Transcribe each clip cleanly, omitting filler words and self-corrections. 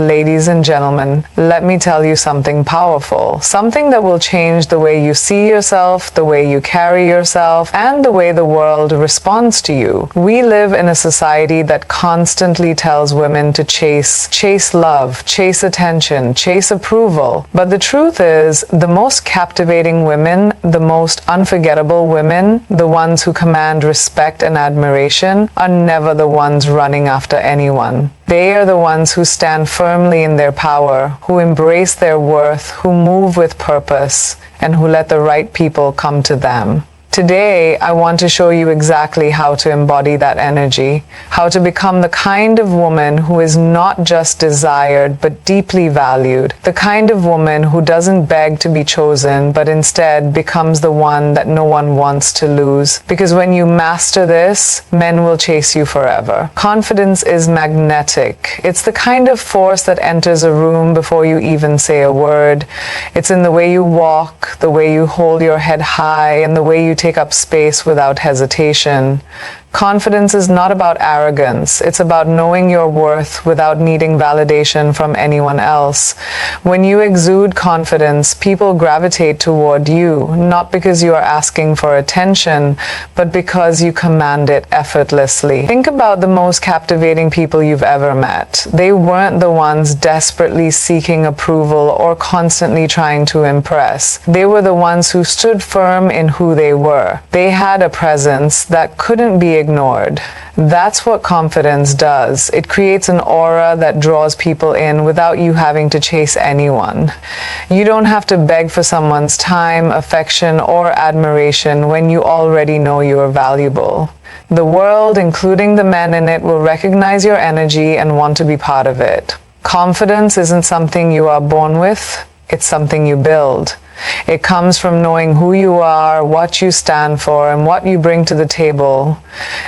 Ladies and gentlemen, let me tell you something powerful, something that will change the way you see yourself, the way you carry yourself, and the way the world responds to you. We live in a society that constantly tells women to chase love, chase attention, chase approval. But the truth is, the most captivating women, the most unforgettable women, the ones who command respect and admiration, are never the ones running after anyone. They are the ones who stand firmly in their power, who embrace their worth, who move with purpose, and who let the right people come to them. Today, I want to show you exactly how to embody that energy, how to become the kind of woman who is not just desired, but deeply valued, the kind of woman who doesn't beg to be chosen, but instead becomes the one that no one wants to lose. Because when you master this, men will chase you forever. Confidence is magnetic. It's the kind of force that enters a room before you even say a word. It's in the way you walk, the way you hold your head high, and the way you take up space without hesitation. Confidence is not about arrogance. It's about knowing your worth without needing validation from anyone else. When you exude confidence, people gravitate toward you, not because you are asking for attention, but because you command it effortlessly. Think about the most captivating people you've ever met. They weren't the ones desperately seeking approval or constantly trying to impress. They were the ones who stood firm in who they were. They had a presence that couldn't be ignored. That's what confidence does. It creates an aura that draws people in without you having to chase anyone. You don't have to beg for someone's time, affection, or admiration when you already know you are valuable. The world, including the men in it, will recognize your energy and want to be part of it. Confidence isn't something you are born with, it's something you build. It comes from knowing who you are, what you stand for, and what you bring to the table.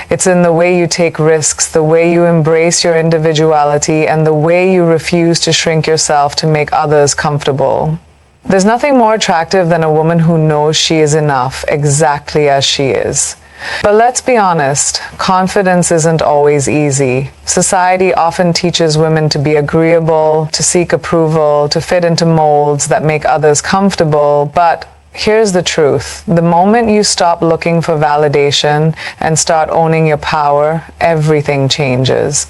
It's in the way you take risks, the way you embrace your individuality, and the way you refuse to shrink yourself to make others comfortable. There's nothing more attractive than a woman who knows she is enough, exactly as she is. But let's be honest, confidence isn't always easy. Society often teaches women to be agreeable, to seek approval, to fit into molds that make others comfortable, but here's the truth. The moment you stop looking for validation and start owning your power, everything changes.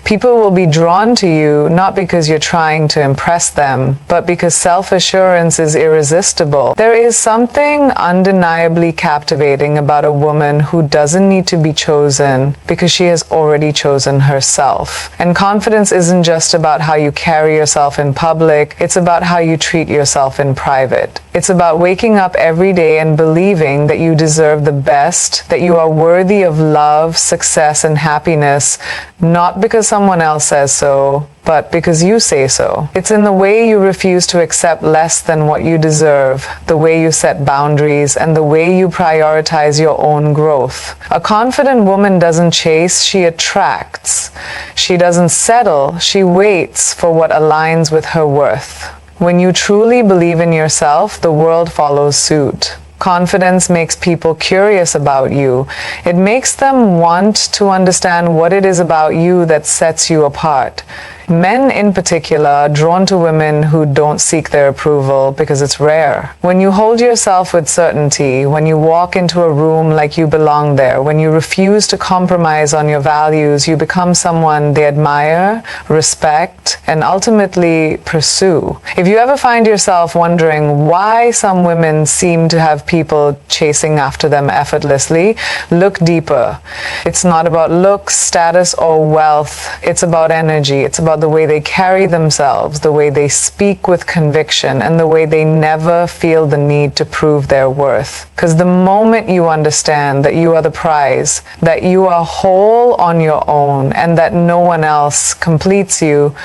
People will be drawn to you not because you're trying to impress them, but because self-assurance is irresistible. There is something undeniably captivating about a woman who doesn't need to be chosen because she has already chosen herself. And confidence isn't just about how you carry yourself in public, it's about how you treat yourself in private. It's about waking up every day and believing that you deserve the best, that you are worthy of love, success, and happiness, not because someone else says so, but because you say so. It's in the way you refuse to accept less than what you deserve, the way you set boundaries, and the way you prioritize your own growth. A confident woman doesn't chase, she attracts. She doesn't settle, she waits for what aligns with her worth. When you truly believe in yourself, the world follows suit. Confidence makes people curious about you. It makes them want to understand what it is about you that sets you apart. Men in particular are drawn to women who don't seek their approval because it's rare. When you hold yourself with certainty, when you walk into a room like you belong there, when you refuse to compromise on your values, you become someone they admire, respect, and ultimately pursue. If you ever find yourself wondering why some women seem to have people chasing after them effortlessly, look deeper. It's not about looks, status, or wealth. It's about energy. It's about the way they carry themselves, the way they speak with conviction, and the way they never feel the need to prove their worth. Because the moment you understand that you are the prize, that you are whole on your own, and that no one else completes you,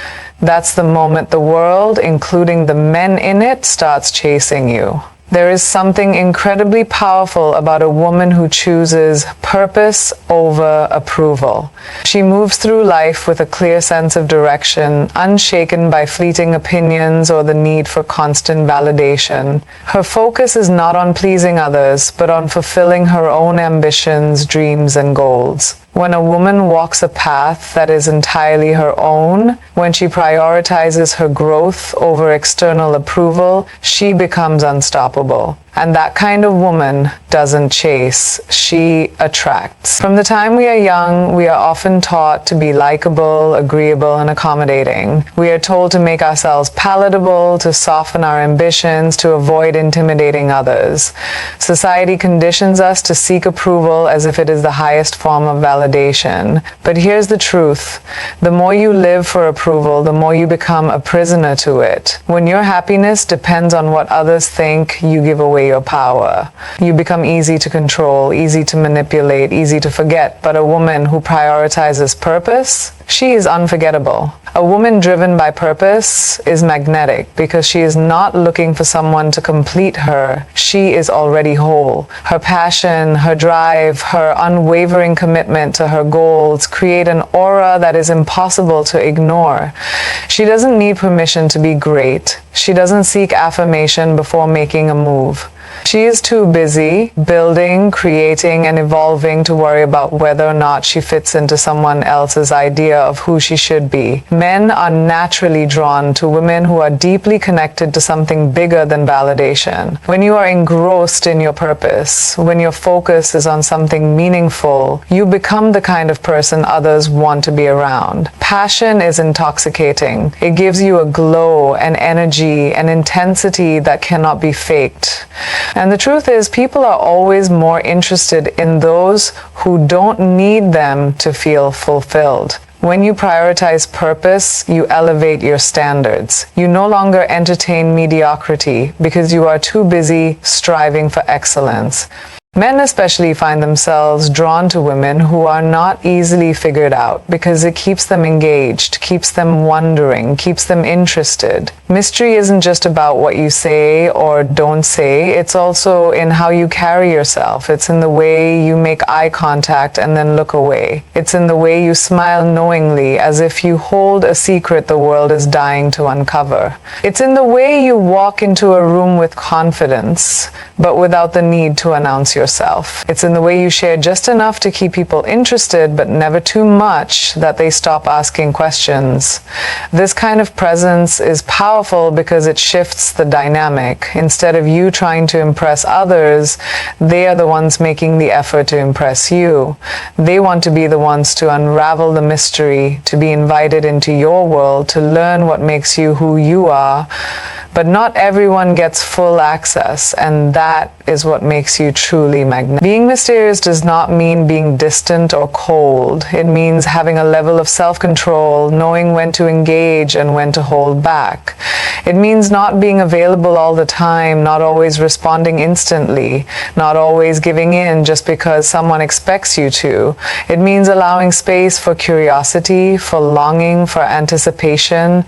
that's the moment the world, including the men in it, starts chasing you. There is something incredibly powerful about a woman who chooses purpose over approval. She moves through life with a clear sense of direction, unshaken by fleeting opinions or the need for constant validation. Her focus is not on pleasing others, but on fulfilling her own ambitions, dreams, and goals. When a woman walks a path that is entirely her own, when she prioritizes her growth over external approval, she becomes unstoppable. And that kind of woman doesn't chase, she attracts. From the time we are young, we are often taught to be likable, agreeable, and accommodating. We are told to make ourselves palatable, to soften our ambitions, to avoid intimidating others. Society conditions us to seek approval as if it is the highest form of validation. But here's the truth. The more you live for approval, the more you become a prisoner to it. When your happiness depends on what others think, you give away your power. You become easy to control, easy to manipulate, easy to forget. But a woman who prioritizes purpose, she is unforgettable. A woman driven by purpose is magnetic because she is not looking for someone to complete her. She is already whole. Her passion, her drive, her unwavering commitment to her goals create an aura that is impossible to ignore. She doesn't need permission to be great. She doesn't seek affirmation before making a move. She is too busy building, creating, and evolving to worry about whether or not she fits into someone else's idea of who she should be. Men are naturally drawn to women who are deeply connected to something bigger than validation. When you are engrossed in your purpose, when your focus is on something meaningful, you become the kind of person others want to be around. Passion is intoxicating. It gives you a glow, an energy, an intensity that cannot be faked. And the truth is, people are always more interested in those who don't need them to feel fulfilled. When you prioritize purpose, you elevate your standards. You no longer entertain mediocrity because you are too busy striving for excellence. Men especially find themselves drawn to women who are not easily figured out because it keeps them engaged, keeps them wondering, keeps them interested. Mystery isn't just about what you say or don't say, it's also in how you carry yourself. It's in the way you make eye contact and then look away. It's in the way you smile knowingly as if you hold a secret the world is dying to uncover. It's in the way you walk into a room with confidence, but without the need to announce yourself. It's in the way you share just enough to keep people interested, but never too much that they stop asking questions. This kind of presence is powerful because it shifts the dynamic. Instead of you trying to impress others, they are the ones making the effort to impress you. They want to be the ones to unravel the mystery, to be invited into your world, to learn what makes you who you are. But not everyone gets full access, and that is what makes you truly magnetic. Being mysterious does not mean being distant or cold. It means having a level of self-control, knowing when to engage and when to hold back. It means not being available all the time, not always responding instantly, not always giving in just because someone expects you to. It means allowing space for curiosity, for longing, for anticipation.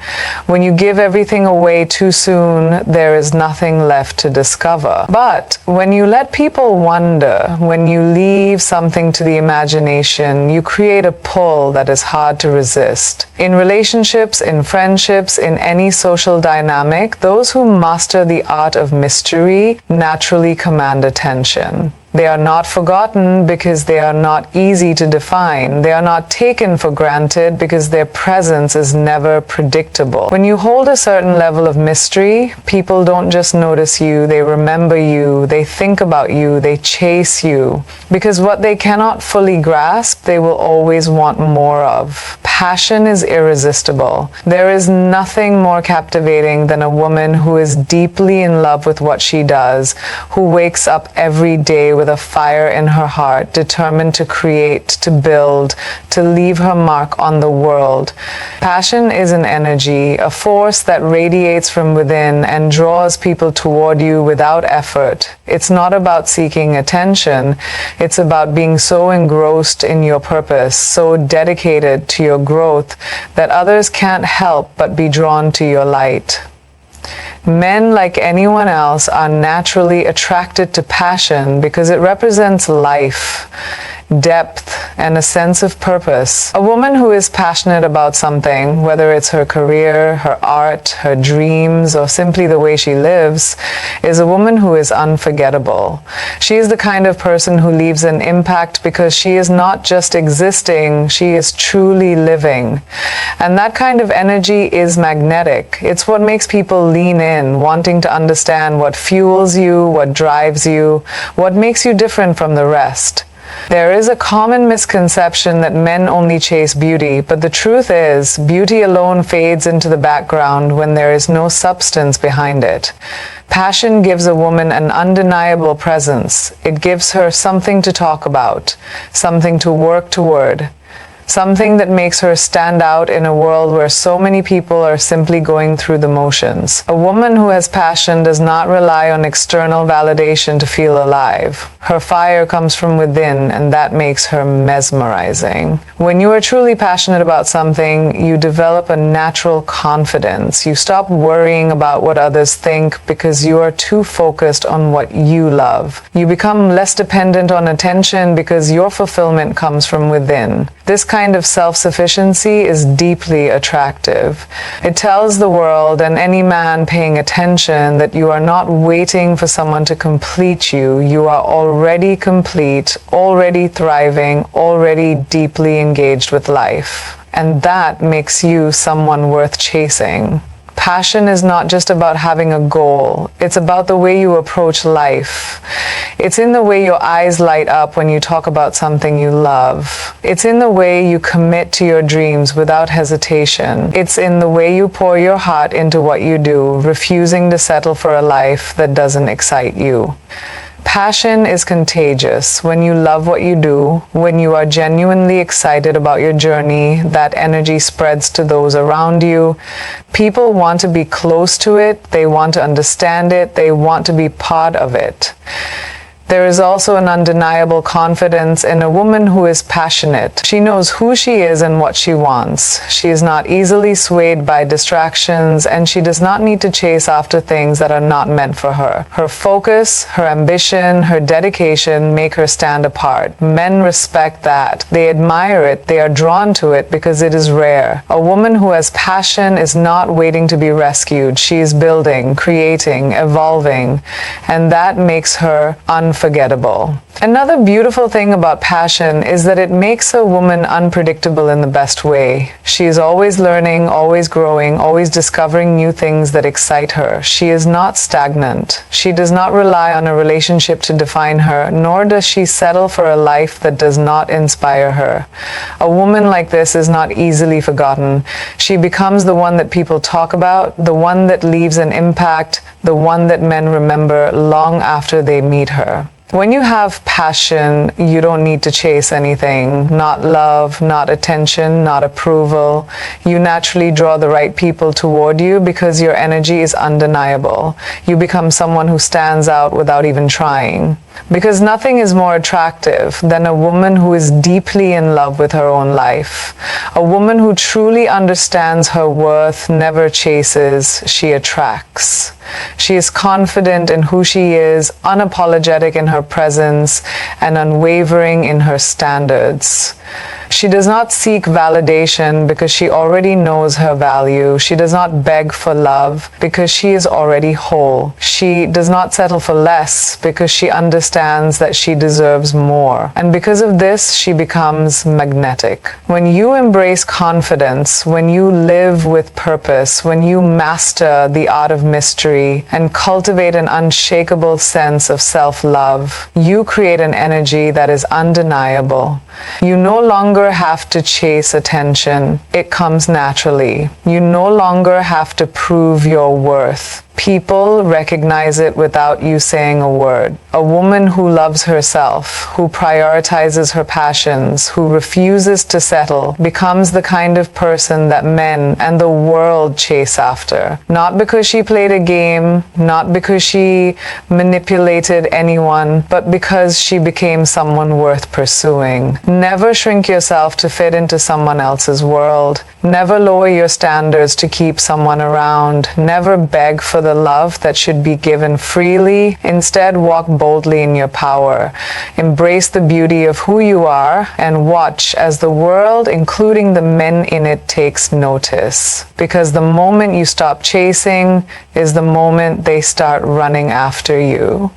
When you give everything away too soon, there is nothing left to discover. But when you let people wonder, when you leave something to the imagination, you create a pull that is hard to resist. In relationships, in friendships, in any social dynamic, those who master the art of mystery naturally command attention. They are not forgotten because they are not easy to define. They are not taken for granted because their presence is never predictable. When you hold a certain level of mystery, people don't just notice you, they remember you, they think about you, they chase you. Because what they cannot fully grasp, they will always want more of. Passion is irresistible. There is nothing more captivating than a woman who is deeply in love with what she does, who wakes up every day with a fire in her heart, determined to create, to build, to leave her mark on the world. Passion is an energy, a force that radiates from within and draws people toward you without effort. It's not about seeking attention. It's about being so engrossed in your purpose, so dedicated to your growth that others can't help but be drawn to your light. Men, like anyone else, are naturally attracted to passion because it represents life. depth, and a sense of purpose. A woman who is passionate about something, whether it's her career, her art, her dreams, or simply the way she lives, is a woman who is unforgettable. She is the kind of person who leaves an impact because she is not just existing, she is truly living. And that kind of energy is magnetic. It's what makes people lean in, wanting to understand what fuels you, what drives you, what makes you different from the rest. There is a common misconception that men only chase beauty, but the truth is, beauty alone fades into the background when there is no substance behind it. Passion gives a woman an undeniable presence. It gives her something to talk about, something to work toward, something that makes her stand out in a world where so many people are simply going through the motions. A woman who has passion does not rely on external validation to feel alive. Her fire comes from within, and that makes her mesmerizing. When you are truly passionate about something, you develop a natural confidence. You stop worrying about what others think because you are too focused on what you love. You become less dependent on attention because your fulfillment comes from within. This kind of self-sufficiency is deeply attractive. It tells the world and any man paying attention that you are not waiting for someone to complete you. You are already complete, already thriving, already deeply engaged with life. And that makes you someone worth chasing. Passion is not just about having a goal. It's about the way you approach life. It's in the way your eyes light up when you talk about something you love. It's in the way you commit to your dreams without hesitation. It's in the way you pour your heart into what you do, refusing to settle for a life that doesn't excite you. Passion is contagious. When you love what you do, when you are genuinely excited about your journey, that energy spreads to those around you. People want to be close to it, they want to understand it, they want to be part of it. There is also an undeniable confidence in a woman who is passionate. She knows who she is and what she wants. She is not easily swayed by distractions, and she does not need to chase after things that are not meant for her. Her focus, her ambition, her dedication make her stand apart. Men respect that. They admire it. They are drawn to it because it is rare. A woman who has passion is not waiting to be rescued. She is building, creating, evolving, and that makes her unforgettable. Another beautiful thing about passion is that it makes a woman unpredictable in the best way. She is always learning, always growing, always discovering new things that excite her. She is not stagnant. She does not rely on a relationship to define her, nor does she settle for a life that does not inspire her. A woman like this is not easily forgotten. She becomes the one that people talk about, the one that leaves an impact, the one that men remember long after they meet her. When you have passion, you don't need to chase anything, not love, not attention, not approval. You naturally draw the right people toward you because your energy is undeniable. You become someone who stands out without even trying. Because nothing is more attractive than a woman who is deeply in love with her own life. A woman who truly understands her worth never chases, she attracts. She is confident in who she is, unapologetic in her presence, and unwavering in her standards. She does not seek validation because she already knows her value. She does not beg for love because she is already whole. She does not settle for less because she understands that she deserves more. And because of this, she becomes magnetic. When you embrace confidence, when you live with purpose, when you master the art of mystery and cultivate an unshakable sense of self-love, you create an energy that is undeniable. You no longer have to chase attention. It comes naturally. You no longer have to prove your worth. People recognize it without you saying a word. A woman who loves herself, who prioritizes her passions, who refuses to settle, becomes the kind of person that men and the world chase after. Not because she played a game, not because she manipulated anyone, but because she became someone worth pursuing. Never shrink yourself to fit into someone else's world. Never lower your standards to keep someone around. Never beg for the a love that should be given freely. Instead, walk boldly in your power. Embrace the beauty of who you are and watch as the world, including the men in it, takes notice. Because the moment you stop chasing is the moment they start running after you.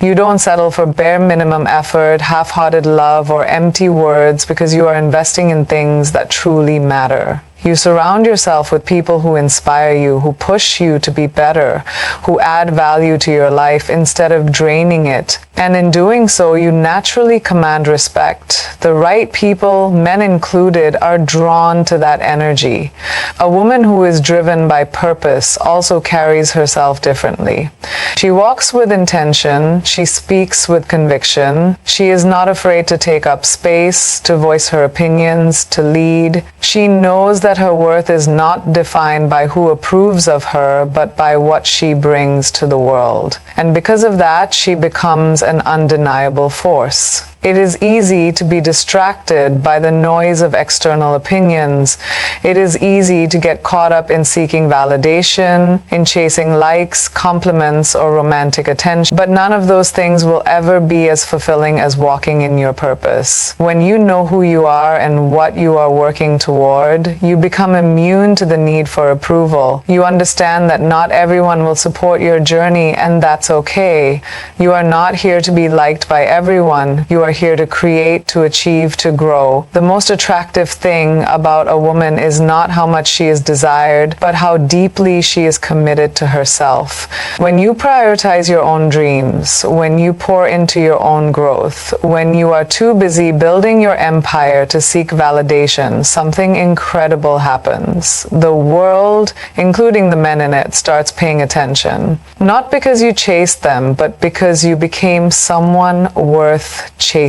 You don't settle for bare minimum effort, half-hearted love, or empty words because you are investing in things that truly matter. You surround yourself with people who inspire you, who push you to be better, who add value to your life instead of draining it. And in doing so, you naturally command respect. The right people, men included, are drawn to that energy. A woman who is driven by purpose also carries herself differently. She walks with intention. She speaks with conviction. She is not afraid to take up space, to voice her opinions, to lead. She knows that her worth is not defined by who approves of her, but by what she brings to the world. And because of that, she becomes an undeniable force. It is easy to be distracted by the noise of external opinions. It is easy to get caught up in seeking validation, in chasing likes, compliments, or romantic attention. But none of those things will ever be as fulfilling as walking in your purpose. When you know who you are and what you are working toward, you become immune to the need for approval. You understand that not everyone will support your journey, and that's okay. You are not here to be liked by everyone. You are here to create, to achieve, to grow. The most attractive thing about a woman is not how much she is desired, but how deeply she is committed to herself. When you prioritize your own dreams, when you pour into your own growth, when you are too busy building your empire to seek validation, something incredible happens. The world, including the men in it, starts paying attention. Not because you chased them, but because you became someone worth chasing.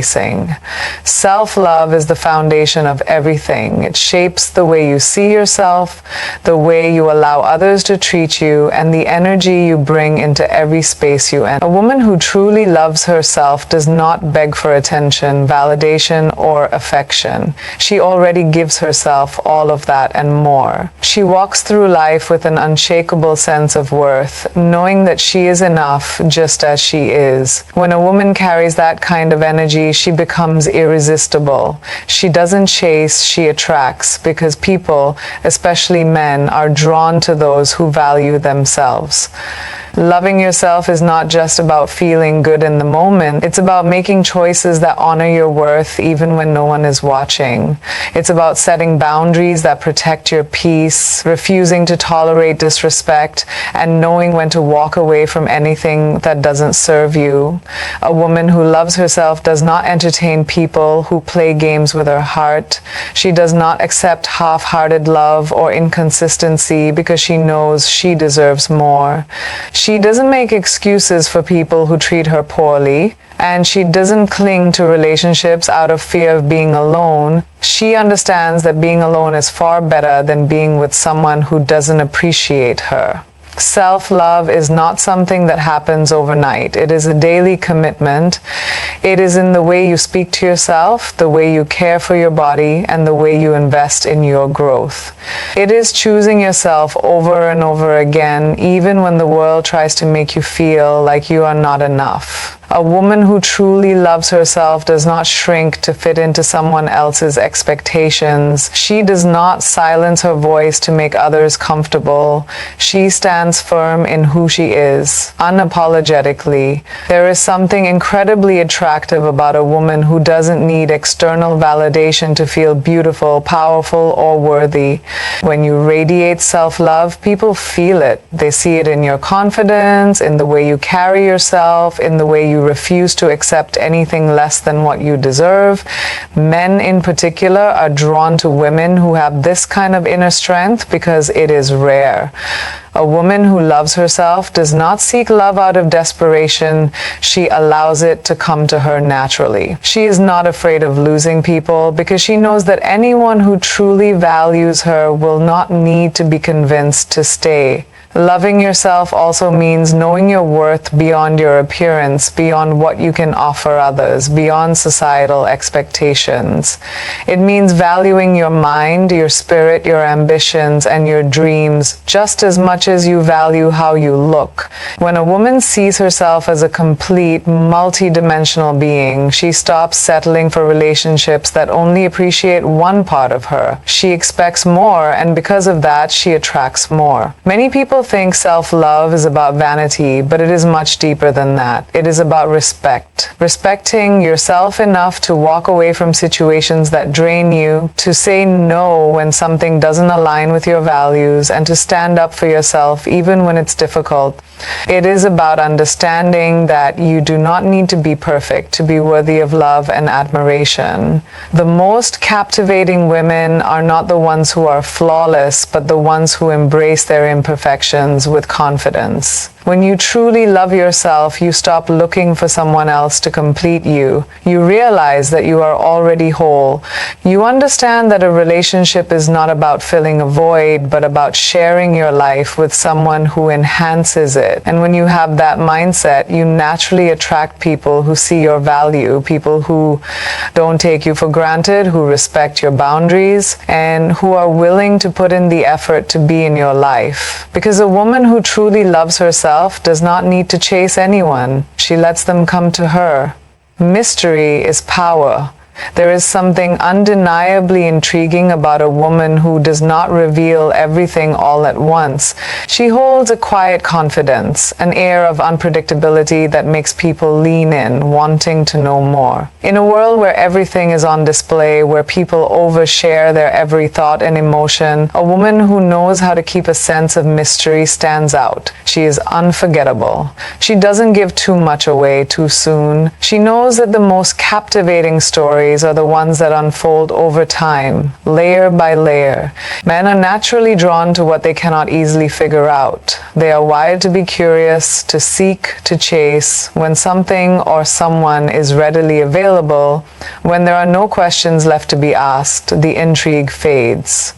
Self-love is the foundation of everything. It shapes the way you see yourself, the way you allow others to treat you, and the energy you bring into every space you enter. A woman who truly loves herself does not beg for attention, validation, or affection. She already gives herself all of that and more. She walks through life with an unshakable sense of worth, knowing that she is enough just as she is. When a woman carries that kind of energy, she becomes irresistible. She doesn't chase, she attracts, because people, especially men, are drawn to those who value themselves. Loving yourself is not just about feeling good in the moment. It's about making choices that honor your worth even when no one is watching. It's about setting boundaries that protect your peace, refusing to tolerate disrespect, and knowing when to walk away from anything that doesn't serve you. A woman who loves herself does not entertain people who play games with her heart. She does not accept half-hearted love or inconsistency because she knows she deserves more. She doesn't make excuses for people who treat her poorly, and she doesn't cling to relationships out of fear of being alone. She understands that being alone is far better than being with someone who doesn't appreciate her. Self-love is not something that happens overnight. It is a daily commitment. It is in the way you speak to yourself, the way you care for your body, and the way you invest in your growth. It is choosing yourself over and over again, even when the world tries to make you feel like you are not enough. A woman who truly loves herself does not shrink to fit into someone else's expectations. She does not silence her voice to make others comfortable. She stands firm in who she is, unapologetically. There is something incredibly attractive about a woman who doesn't need external validation to feel beautiful, powerful, or worthy. When you radiate self-love, people feel it. They see it in your confidence, in the way you carry yourself, in the way you refuse to accept anything less than what you deserve. Men in particular are drawn to women who have this kind of inner strength because it is rare. A woman who loves herself does not seek love out of desperation. She allows it to come to her naturally. She is not afraid of losing people because she knows that anyone who truly values her will not need to be convinced to stay. Loving yourself also means knowing your worth beyond your appearance, beyond what you can offer others, beyond societal expectations. It means valuing your mind, your spirit, your ambitions, and your dreams just as much as you value how you look. When a woman sees herself as a complete, multi-dimensional being, she stops settling for relationships that only appreciate one part of her. She expects more, and because of that, she attracts more. Many people think self-love is about vanity, but it is much deeper than that. It is about respect. Respecting yourself enough to walk away from situations that drain you, to say no when something doesn't align with your values, and to stand up for yourself even when it's difficult. It is about understanding that you do not need to be perfect to be worthy of love and admiration. The most captivating women are not the ones who are flawless, but the ones who embrace their imperfections with confidence. When you truly love yourself, you stop looking for someone else to complete you. You realize that you are already whole. You understand that a relationship is not about filling a void, but about sharing your life with someone who enhances it. And when you have that mindset, you naturally attract people who see your value, people who don't take you for granted, who respect your boundaries, and who are willing to put in the effort to be in your life. Because a woman who truly loves herself does not need to chase anyone. She lets them come to her. Mystery is power. There is something undeniably intriguing about a woman who does not reveal everything all at once. She holds a quiet confidence, an air of unpredictability that makes people lean in, wanting to know more. In a world where everything is on display, where people overshare their every thought and emotion, a woman who knows how to keep a sense of mystery stands out. She is unforgettable. She doesn't give too much away too soon. She knows that the most captivating stories are the ones that unfold over time, layer by layer. Men are naturally drawn to what they cannot easily figure out. They are wired to be curious, to seek, to chase. When something or someone is readily available, when there are no questions left to be asked, the intrigue fades.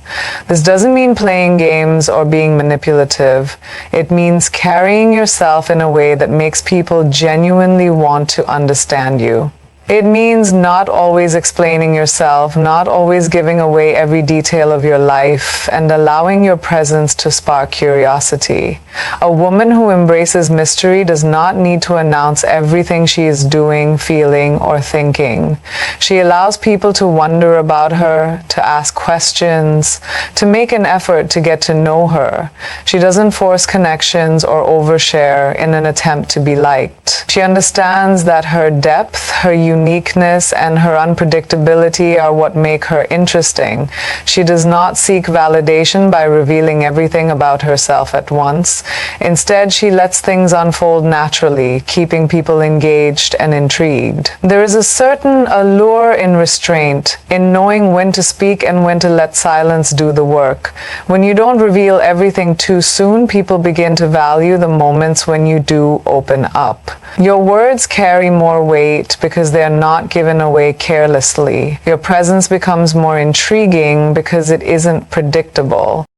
This doesn't mean playing games or being manipulative. It means carrying yourself in a way that makes people genuinely want to understand you. It means not always explaining yourself, not always giving away every detail of your life, and allowing your presence to spark curiosity. A woman who embraces mystery does not need to announce everything she is doing, feeling, or thinking. She allows people to wonder about her, to ask questions, to make an effort to get to know her. She doesn't force connections or overshare in an attempt to be liked. She understands that her depth, her uniqueness, and her unpredictability are what make her interesting. She does not seek validation by revealing everything about herself at once. Instead, she lets things unfold naturally, keeping people engaged and intrigued. There is a certain allure in restraint, in knowing when to speak and when to let silence do the work. When you don't reveal everything too soon, people begin to value the moments when you do open up. Your words carry more weight because they are not given away carelessly. Your presence becomes more intriguing because it isn't predictable.